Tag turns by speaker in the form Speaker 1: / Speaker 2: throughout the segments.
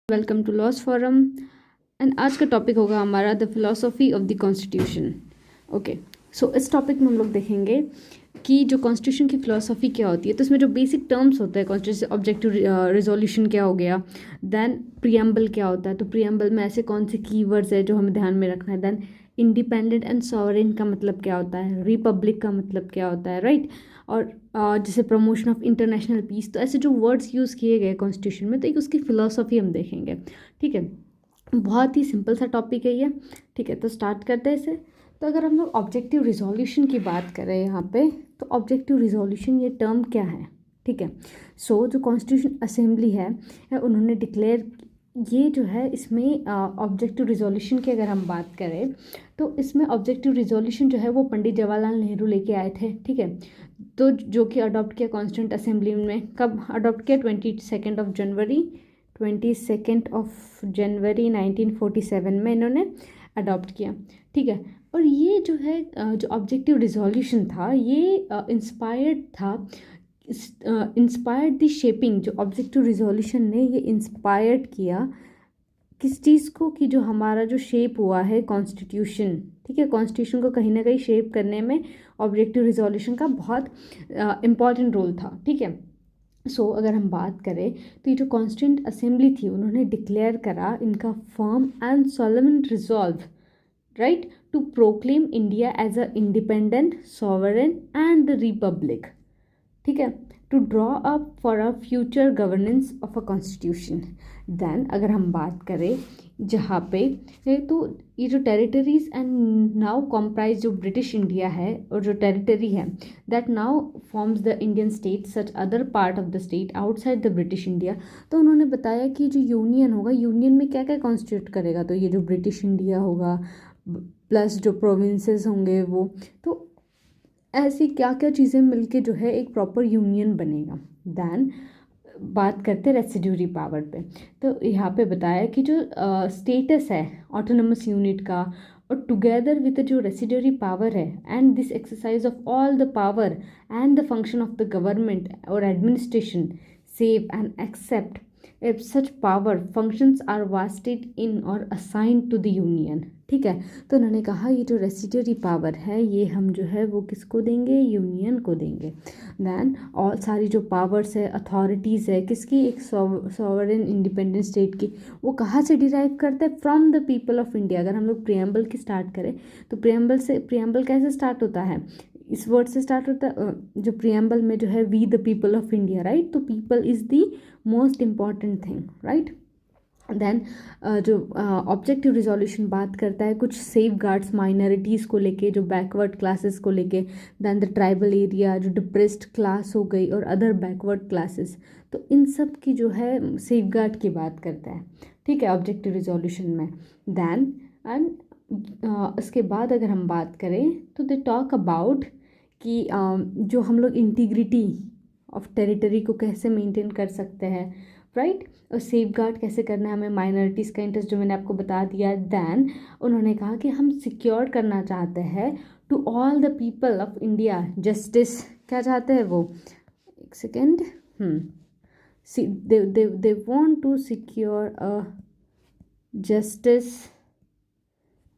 Speaker 1: Welcome to laws forum. And आज का topic होगा हमारा the philosophy of the constitution. Okay, so इस टॉपिक में हम लोग देखेंगे कि जो कॉन्स्टिट्यूशन की फ़िलोसफ़ी क्या होती है। तो इसमें जो बेसिक टर्म्स होते हैं कॉन्स्टिट्यूशन, ऑब्जेक्टिव रिजोल्यूशन क्या हो गया, देन प्रियम्बल क्या होता है, तो प्रियम्बल में ऐसे कौन से कीवर्ड्स है जो हमें ध्यान में रखना है, देन इंडिपेंडेंट एंड सॉवरेन का मतलब क्या होता है, रिपब्लिक का मतलब क्या होता है, राइट। और जैसे प्रमोशन ऑफ इंटरनेशनल पीस, तो ऐसे जो वर्ड्स यूज़ किए गए कॉन्स्टिट्यूशन में, तो एक उसकी फ़िलोसफ़ी हम देखेंगे। ठीक है, बहुत ही सिंपल सा टॉपिक है ये। ठीक है, तो स्टार्ट करते हैं इसे। तो अगर हम लोग ऑब्जेक्टिव रिजोल्यूशन की बात करें यहाँ पे, तो ऑब्जेक्टिव रिजोल्यूशन ये टर्म क्या है। ठीक है, सो जो कॉन्स्टिट्यूशन असेंबली है उन्होंने डिक्लेयर, ये जो है इसमें ऑब्जेक्टिव रिजोल्यूशन की अगर हम बात करें तो इसमें ऑब्जेक्टिव रिजोल्यूशन जो है वो पंडित जवाहरलाल नेहरू लेके आए थे। ठीक है, तो जो कि अडॉप्ट किया कॉन्स्टिट्यूंट असेंबली में, कब अडॉप्ट किया, 22 जनवरी 1947 में इन्होंने अडॉप्ट किया। ठीक है, और ये जो है जो ऑब्जेक्टिव रिजोल्यूशन था ये इंस्पायर्ड था, इंस्पायर्ड द शेपिंग, जो ऑब्जेक्टिव रिजोल्यूशन ने ये इंस्पायर्ड किया किस चीज़ को, कि जो हमारा जो शेप हुआ है कॉन्स्टिट्यूशन। ठीक है, कॉन्स्टिट्यूशन को कहीं ना कहीं शेप करने में ऑब्जेक्टिव रिजोल्यूशन का बहुत इम्पॉर्टेंट रोल था। ठीक है, सो अगर हम बात करें तो ये जो कॉन्स्टिट्यूंट असेंबली थी उन्होंने डिक्लेयर करा इनका firm and solemn resolve, right, to proclaim India as a independent sovereign and the republic. ठीक है, to draw up for a future governance of a constitution. Then अगर हम बात करें जहाँ पे तो ये जो टेरिटरीज एंड नाउ कॉम्प्राइज जो ब्रिटिश इंडिया है और जो टेरिटरी है that now forms the Indian state such other part of the state outside the British India. तो उन्होंने बताया कि जो यूनियन होगा, यूनियन में क्या क्या कॉन्स्टिट्यूट करेगा, तो ये जो ब्रिटिश इंडिया होगा प्लस जो प्रोविंसेस होंगे वो, तो ऐसी क्या क्या चीज़ें मिलके जो है एक प्रॉपर यूनियन बनेगा। देन बात करते हैं रेसिड्यूरी पावर पे। तो यहाँ पे बताया कि जो स्टेटस है ऑटोनमस यूनिट का, और टुगेदर विद जो रेसिड्यूरी पावर है and this exercise of all the power and the function of the government और administration save and except if such power functions are vested in or assigned to the union। ठीक है, तो उन्होंने कहा ये जो residuary power है ये हम जो है वो किसको देंगे, यूनियन को देंगे। दैन और सारी जो पावर्स है, अथॉरिटीज़ है किसकी, एक सॉवरेन इंडिपेंडेंट स्टेट की, वो कहाँ से डिराइव करते हैं, from the people of India. अगर हम लोग प्रियम्बल की स्टार्ट करें तो प्रियम्बल कैसे स्टार्ट होता है, इस वर्ड से स्टार्ट होता है, जो प्रियम्बल में जो है we the people of India, right, तो people is the most important thing, right. Then जो ऑब्जेक्टिव रिजोल्यूशन बात करता है कुछ सेफ गार्ड्स माइनॉरिटीज़ को लेके, जो बैकवर्ड क्लासेस को लेके, देन द ट्राइबल एरिया, जो डिप्रेस्ड क्लास हो गई और अदर बैकवर्ड क्लासेस, तो इन सब की जो है सेफ गार्ड की बात करता है। ठीक है, ऑब्जेक्टिव रिजोल्यूशन में। देन एंड इसके बाद अगर हम बात करें तो दे टॉक अबाउट कि जो हम लोग इंटीग्रिटी ऑफ टेरिटरी को कैसे मेंटेन कर सकते हैं, राइट, और सेफ गार्ड कैसे करना है हमें माइनॉरिटीज़ का इंटरेस्ट, जो मैंने आपको बता दिया। दैन उन्होंने कहा कि हम सिक्योर करना चाहते हैं to all the people of India justice, क्या चाहते हैं वो, एक second, they want to secure a justice,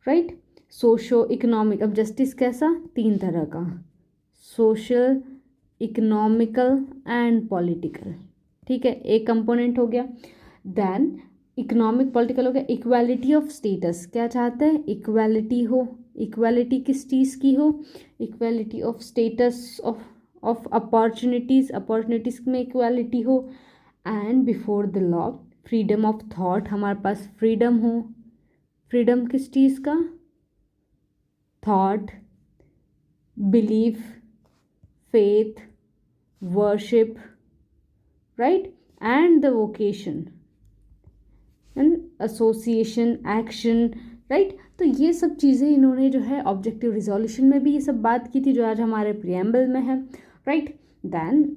Speaker 1: right, socio economic. अब जस्टिस कैसा, तीन तरह का, सोशल, इकोनॉमिकल एंड पॉलिटिकल। ठीक है, एक कंपोनेंट हो गया। देन इकोनॉमिक पॉलिटिकल हो गया। इक्वालिटी ऑफ स्टेटस, क्या चाहते हैं, इक्वालिटी हो, इक्वालिटी किस चीज़ की हो, equality of status of opportunities, opportunities में इक्वालिटी हो। And before the law freedom of thought, हमारे पास फ्रीडम हो, फ्रीडम किस चीज़ का, thought, belief, faith, worship, right, and the vocation and association, action, right। तो ये सब चीज़ें इन्होंने जो है ऑब्जेक्टिव रिजोल्यूशन में भी ये सब बात की थी जो आज हमारे प्रियम्बल में है, राइट। देन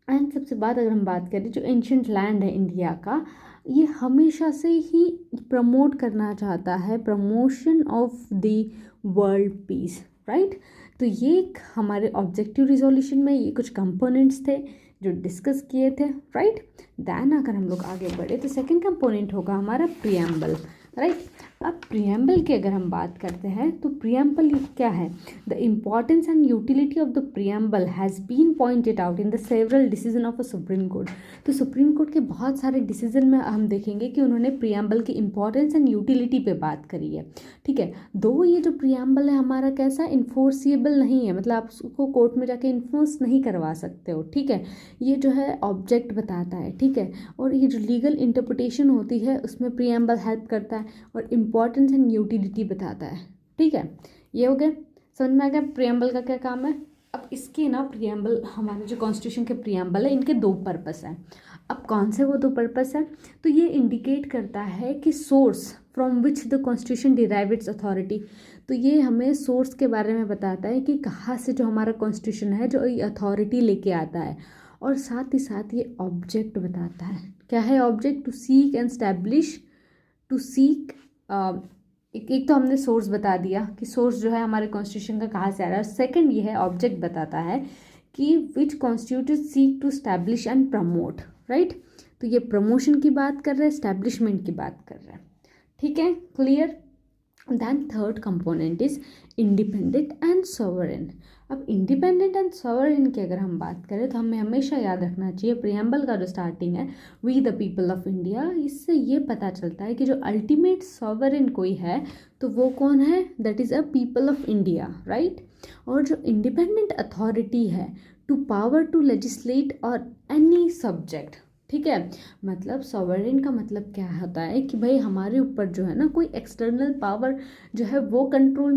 Speaker 1: एंड सबसे बाद अगर हम बात करें जो एंशंट लैंड है इंडिया का, ये हमेशा से ही प्रमोट करना चाहता है, promotion of the world peace, right. तो ये हमारे ऑब्जेक्टिव रिजोल्यूशन में ये कुछ कंपोनेंट्स थे जो डिस्कस किए थे, राइट। देन अगर हम लोग आगे बढ़े तो सेकंड कंपोनेंट होगा हमारा प्रियम्बल, राइट। अब प्रियम्बल की अगर हम बात करते हैं तो प्रियम्बल क्या है, the importance and utility of the preamble has been pointed out in the several decision of a Supreme Court. तो सुप्रीम कोर्ट के बहुत सारे डिसीजन में हम देखेंगे कि उन्होंने प्रियम्बल की इम्पॉर्टेंस एंड यूटिलिटी पे बात करी है, ठीक है। दो ये जो प्रियम्बल है हमारा कैसा इन्फोर्सिएबल नहीं है, मतलब आप उसको कोर्ट में जाके इन्फोर्स नहीं करवा सकते हो, ठीक है। ये जो है ऑब्जेक्ट बताता है, ठीक है, और ये जो लीगल इंटरप्रिटेशन होती है उसमें प्रियम्बल हेल्प करता है और इम्पॉर्टेंस एंड यूटिलिटी बताता है, ठीक है। ये हो गया, समझ में आ गया प्रियम्बल का क्या काम है। अब इसके ना प्रियम्बल, हमारे जो कॉन्स्टिट्यूशन के प्रियम्बल है इनके दो पर्पस हैं। अब कौन से वो दो पर्पस है, तो ये इंडिकेट करता है कि source from which the constitution derive it's authority. तो ये हमें सोर्स के बारे में बताता है कि कहाँ से जो हमारा कॉन्स्टिट्यूशन है जो ये अथॉरिटी लेके आता है, और साथ ही साथ ये ऑब्जेक्ट बताता है। क्या है object, to seek and establish, to seek, एक तो हमने सोर्स बता दिया कि सोर्स जो है हमारे कॉन्स्टिट्यूशन का कहाँ से आ रहा है। सेकंड ये है ऑब्जेक्ट बताता है कि which constitute seek to establish and promote, right. तो ये प्रमोशन की बात कर रहे हैं, स्टैब्लिशमेंट की बात कर रहे हैं, ठीक है, clear. Then third component is independent and sovereign. अब इंडिपेंडेंट एंड सॉवरेन की अगर हम बात करें तो हमें हमेशा याद रखना चाहिए प्रियम्बल का जो स्टार्टिंग है we the people of India, इससे ये पता चलता है कि जो अल्टीमेट सॉवरेन कोई है तो वो कौन है, that is a people of India, right. और जो इंडिपेंडेंट अथॉरिटी है टू पावर टू लेजिस्लेट और एनी सब्जेक्ट, ठीक है। मतलब सॉवरेन का मतलब क्या होता है कि भाई हमारे ऊपर जो है ना कोई एक्सटर्नल पावर जो है वो कंट्रोल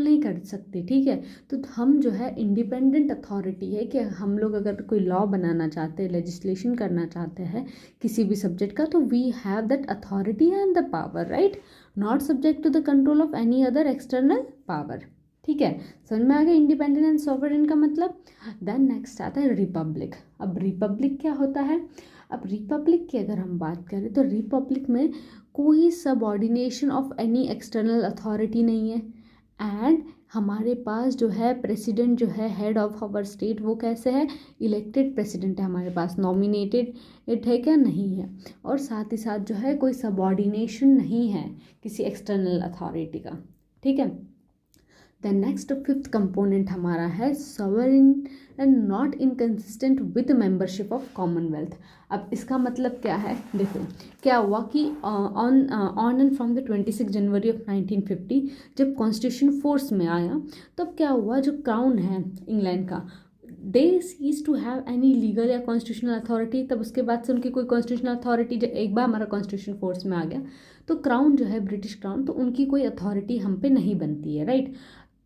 Speaker 1: नहीं कर सकती, ठीक है। तो हम जो है इंडिपेंडेंट अथॉरिटी है कि हम लोग अगर कोई लॉ बनाना चाहते हैं, लेजिस्लेशन करना चाहते हैं किसी भी सब्जेक्ट का, तो we have that authority and the power, right, not subject to the control of any other external power, ठीक है। समझ में आ गया इंडिपेंडेंट एंड सॉवरेन का मतलब। देन नेक्स्ट आता है रिपब्लिक। अब रिपब्लिक क्या होता है, अब रिपब्लिक की अगर हम बात करें तो रिपब्लिक में कोई subordination of any external authority नहीं है, एंड हमारे पास जो है प्रेसिडेंट जो है हेड ऑफ आवर स्टेट वो कैसे है, इलेक्टेड प्रेसिडेंट है हमारे पास, नॉमिनेटेड इट है क्या, नहीं है। और साथ ही साथ जो है कोई सबऑर्डिनेशन नहीं है किसी एक्सटर्नल अथॉरिटी का, ठीक है। देन नेक्स्ट फिफ्थ कंपोनेंट हमारा है sovereign and not inconsistent with membership of Commonwealth. अब इसका मतलब क्या है, देखो क्या हुआ कि on and from the 26 January of 1950 जब कॉन्स्टिट्यूशन फोर्स में आया तब क्या हुआ, जो क्राउन है इंग्लैंड का, they cease to have any legal या कॉन्स्टिट्यूशनल अथॉरिटी। तब उसके बाद से उनकी कोई कॉन्स्टिट्यूशनल अथॉरिटी, जब एक बार हमारा कॉन्स्टिट्यूशन फोर्स में आ गया तो क्राउन जो है ब्रिटिश क्राउन, तो उनकी कोई अथॉरिटी हम पे नहीं बनती है, राइट।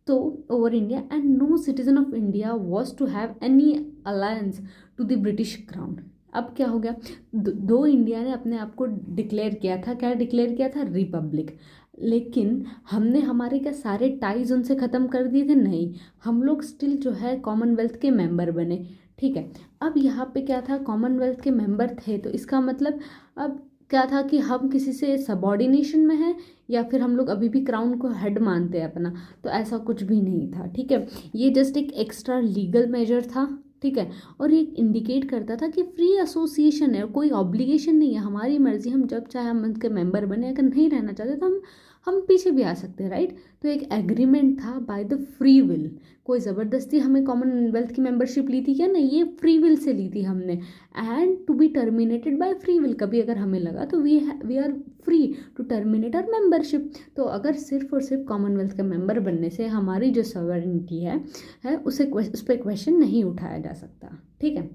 Speaker 1: तो over India and no citizen of India was to have any alliance to the British crown. अब क्या हो गया, दो इंडिया ने अपने आप को डिक्लेयर किया था, क्या डिक्लेयर किया था, रिपब्लिक। लेकिन हमने हमारे क्या सारे टाइज उनसे ख़त्म कर दिए थे, नहीं, हम लोग स्टिल जो है कॉमनवेल्थ के मेंबर बने, ठीक है। अब यहाँ पे क्या था, कॉमनवेल्थ के मेंबर थे तो इसका मतलब अब क्या था कि हम किसी से सबऑर्डिनेशन में हैं या फिर हम लोग अभी भी क्राउन को हेड मानते हैं अपना, तो ऐसा कुछ भी नहीं था, ठीक है। ये जस्ट एक एक्स्ट्रा लीगल मेजर था, ठीक है। और ये इंडिकेट करता था कि फ्री एसोसिएशन है, कोई ऑब्लिगेशन नहीं है, हमारी मर्जी, हम जब चाहे हम उनके मेंबर बने, अगर नहीं रहना चाहते तो हम पीछे भी आ सकते हैं, राइट। तो एक एग्रीमेंट था बाय द फ्री विल, कोई ज़बरदस्ती हमें कॉमनवेल्थ की मेंबरशिप ली थी क्या, नहीं, ये फ्री विल से ली थी हमने, and to be terminated by free will, कभी अगर हमें लगा तो we are free to terminate our membership. तो अगर सिर्फ और सिर्फ कॉमनवेल्थ का मेंबर बनने से हमारी जो सॉवरेनिटी है उस पर क्वेश्चन नहीं उठाया जा सकता, ठीक है।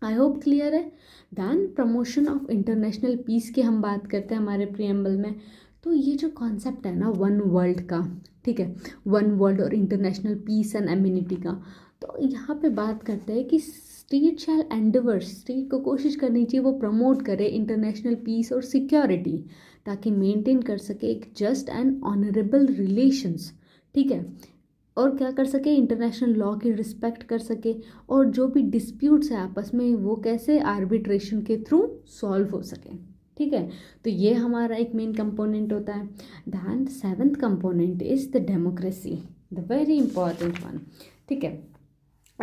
Speaker 1: आई होप क्लियर है। Then promotion of international peace की हम बात करते हैं हमारे प्रियम्बल में, तो ये जो कॉन्सेप्ट है ना वन वर्ल्ड का, ठीक है, वन वर्ल्ड और इंटरनेशनल पीस एंड एम्यूनिटी का, तो यहाँ पे बात करते हैं कि स्टेट शैल एंडेवर्स, स्टेट को कोशिश करनी चाहिए वो प्रमोट करे इंटरनेशनल पीस और सिक्योरिटी, ताकि मेंटेन कर सके एक जस्ट एंड ऑनरेबल रिलेशंस, ठीक है, और क्या कर सके, इंटरनेशनल लॉ की रिस्पेक्ट कर सके, और जो भी डिस्प्यूट्स है आपस में वो कैसे आर्बिट्रेशन के थ्रू सॉल्व हो सके, ठीक है। तो ये हमारा एक मेन कंपोनेंट होता है। Then seventh component is the democracy, the very important one, ठीक है।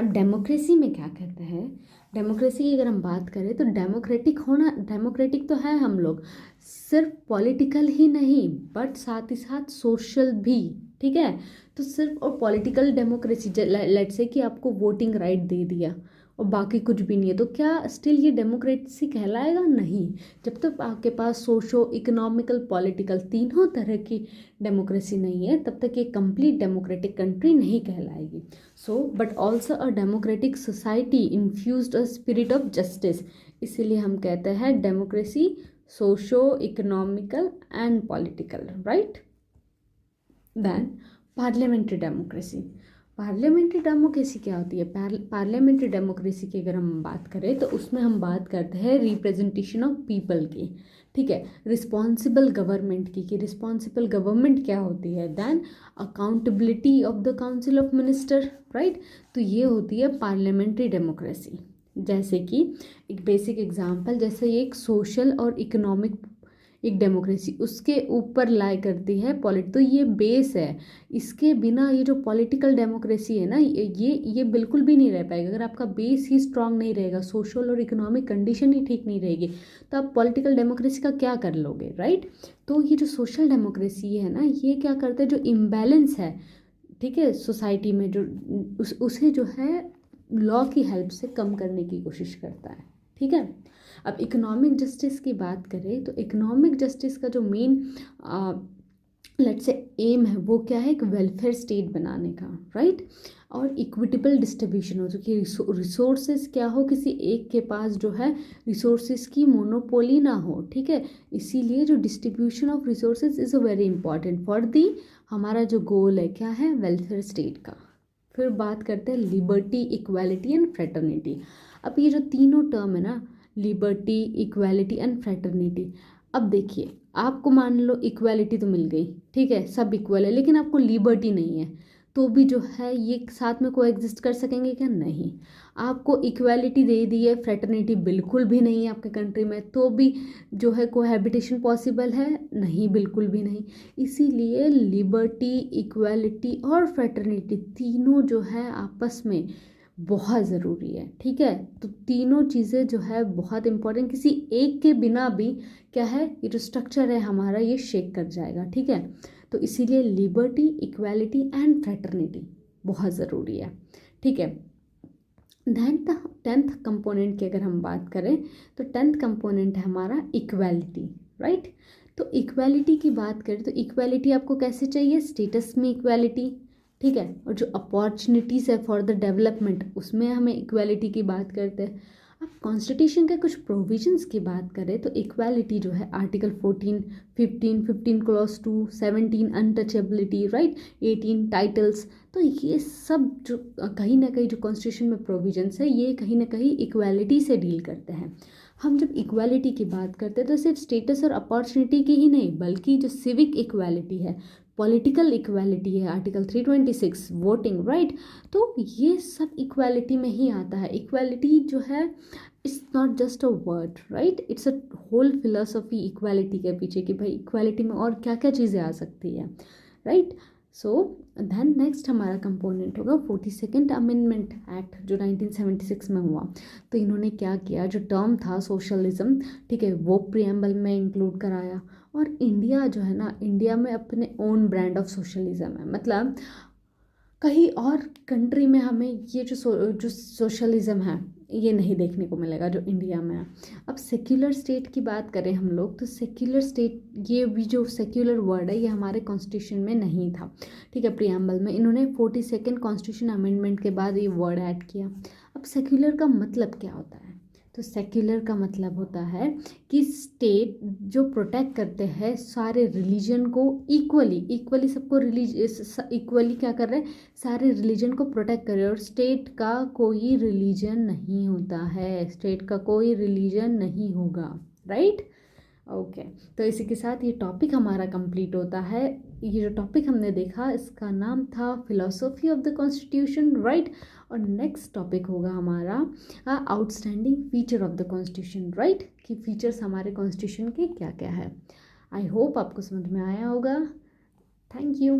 Speaker 1: अब डेमोक्रेसी में क्या कहते हैं, डेमोक्रेसी की अगर हम बात करें तो डेमोक्रेटिक तो है हम लोग, सिर्फ पॉलिटिकल ही नहीं बट साथ ही साथ सोशल भी, ठीक है। तो सिर्फ और पॉलिटिकल डेमोक्रेसी, लेट्स से कि आपको वोटिंग राइट दे दिया और बाकी कुछ भी नहीं है, तो क्या स्टिल ये डेमोक्रेसी कहलाएगा? नहीं। जब तक आपके पास सोशो इकोनॉमिकल पॉलिटिकल तीनों तरह की डेमोक्रेसी नहीं है, तब तक ये कंप्लीट डेमोक्रेटिक कंट्री नहीं कहलाएगी। So but also a democratic society infused a spirit of justice, इसीलिए हम कहते हैं democracy socio economical and political, right. Then parliamentary democracy. Parliamentary democracy क्या होती है? पार्लियामेंट्री डेमोक्रेसी की अगर हम बात करें तो उसमें हम बात करते हैं रिप्रेजेंटेशन ऑफ पीपल की, ठीक है, रिस्पॉन्सिबल गवर्नमेंट की, कि रिस्पॉन्सिबल गवर्नमेंट क्या होती है, then accountability of the council of minister, right. तो ये होती है पार्लियामेंट्री डेमोक्रेसी। जैसे कि एक बेसिक एग्जांपल, जैसे ये एक सोशल और इकोनॉमिक एक डेमोक्रेसी उसके ऊपर लाई करती है तो ये बेस है। इसके बिना ये जो पॉलिटिकल डेमोक्रेसी है ना, ये बिल्कुल भी नहीं रह पाएगा। अगर आपका बेस ही स्ट्रांग नहीं रहेगा, सोशल और इकोनॉमिक कंडीशन ही ठीक नहीं रहेगी, तो आप पॉलिटिकल डेमोक्रेसी का क्या कर लोगे, राइट। तो ये जो सोशल डेमोक्रेसी है ना, ये क्या करता है, जो इम्बैलेंस है, ठीक है, सोसाइटी में जो उसे जो है लॉ की हेल्प से कम करने की कोशिश करता है, ठीक है। अब इकोनॉमिक जस्टिस की बात करें तो इकोनॉमिक जस्टिस का जो मेन लेट्स से एम है वो क्या है, एक वेलफेयर स्टेट बनाने का, राइट। और इक्विटेबल डिस्ट्रीब्यूशन हो, जो कि रिसोर्सेज क्या हो, किसी एक के पास जो है रिसोर्सेज की मोनोपोली ना हो, ठीक है। इसीलिए जो distribution of resources is a very important for the, हमारा जो गोल है क्या है, वेलफेयर स्टेट का। फिर बात करते हैं लिबर्टी, इक्वालिटी एंड फ्रेटर्निटी। अब ये जो तीनों टर्म है ना, लिबर्टी, इक्वालिटी एंड फ्रेटर्निटी, अब देखिए आपको मान लो इक्वालिटी तो मिल गई, ठीक है, सब इक्वल है, लेकिन आपको लिबर्टी नहीं है, तो भी जो है ये साथ में को एग्जिस्ट कर सकेंगे क्या? नहीं। आपको इक्वालिटी दे दी है, फ्रेटर्निटी बिल्कुल भी नहीं है आपके कंट्री में, तो भी जो है कोहैबिटेशन पॉसिबल है? नहीं, बिल्कुल भी नहीं। इसीलिए लिबर्टी, इक्वालिटी और फ्रेटर्निटी तीनों जो है आपस में बहुत ज़रूरी है, ठीक है। तो तीनों चीज़ें जो है बहुत इंपॉर्टेंट, किसी एक के बिना भी क्या है, ये जो स्ट्रक्चर है हमारा ये शेक कर जाएगा, ठीक है। तो इसीलिए लिबर्टी, इक्वालिटी एंड फ्रेटर्निटी बहुत ज़रूरी है, ठीक है। दैन टेंथ कंपोनेंट की अगर हम बात करें तो टेंथ कंपोनेंट है हमारा इक्वालिटी, राइट। तो इक्वालिटी की बात करें तो इक्वालिटी आपको कैसे चाहिए, स्टेटस में इक्वालिटी, ठीक है। और जो अपॉर्चुनिटीज़ है फॉर द डेवलपमेंट, उसमें हमें इक्वालिटी की बात करते हैं। अब कॉन्स्टिट्यूशन के कुछ प्रोविजंस की बात करें तो इक्वालिटी जो है article 14, 15 clause 2, 17 untouchability, right, 18 titles, तो ये सब जो कहीं ना कहीं जो कॉन्स्टिट्यूशन में प्रोविजंस है ये कहीं ना कहीं इक्वालिटी से डील करते हैं। हम जब इक्वालिटी की बात करते हैं तो सिर्फ स्टेटस और अपॉर्चुनिटी की ही नहीं, बल्कि जो सिविक इक्वालिटी है, पॉलिटिकल इक्वालिटी है, आर्टिकल 326 वोटिंग, राइट। तो ये सब इक्वालिटी में ही आता है। इक्वालिटी जो है it's not just a word, right, it's a whole philosophy equality के पीछे, कि भाई इक्वालिटी में और क्या क्या चीज़ें आ सकती है, राइट। सो देन नेक्स्ट हमारा कंपोनेंट होगा 42nd अमेंडमेंट एक्ट, जो 1976 में हुआ। तो इन्होंने क्या किया, जो टर्म था सोशलिज्म, ठीक है, वो प्रियम्बल में इंक्लूड कराया। और इंडिया जो है ना, इंडिया में अपने ओन ब्रांड ऑफ सोशलिज्म है, मतलब कहीं और कंट्री में हमें ये जो सोशलिज्म है ये नहीं देखने को मिलेगा जो इंडिया में है। अब सेक्युलर स्टेट की बात करें हम लोग तो सेक्युलर स्टेट, ये भी जो सेक्युलर वर्ड है ये हमारे कॉन्स्टिट्यूशन में नहीं था, ठीक है। प्रियम्बल में इन्होंने 42nd कॉन्स्टिट्यूशन अमेंडमेंट के बाद ये वर्ड ऐड किया। अब सेक्युलर का मतलब क्या होता है, तो सेक्युलर का मतलब होता है कि स्टेट जो प्रोटेक्ट करते हैं सारे रिलीजन को इक्वली सबको इक्वली क्या कर रहे हैं, सारे रिलीजन को प्रोटेक्ट कर रहे हैं। और स्टेट का कोई रिलीजन नहीं होता है, स्टेट का कोई रिलीजन नहीं होगा, राइट। ओके, तो इसी के साथ ये टॉपिक हमारा कंप्लीट होता है। ये जो टॉपिक हमने देखा इसका नाम था philosophy of the constitution, right. और नेक्स्ट टॉपिक होगा हमारा outstanding feature of the constitution, right, कि फीचर्स हमारे कॉन्स्टिट्यूशन के क्या क्या है। आई होप आपको समझ में आया होगा। Thank you.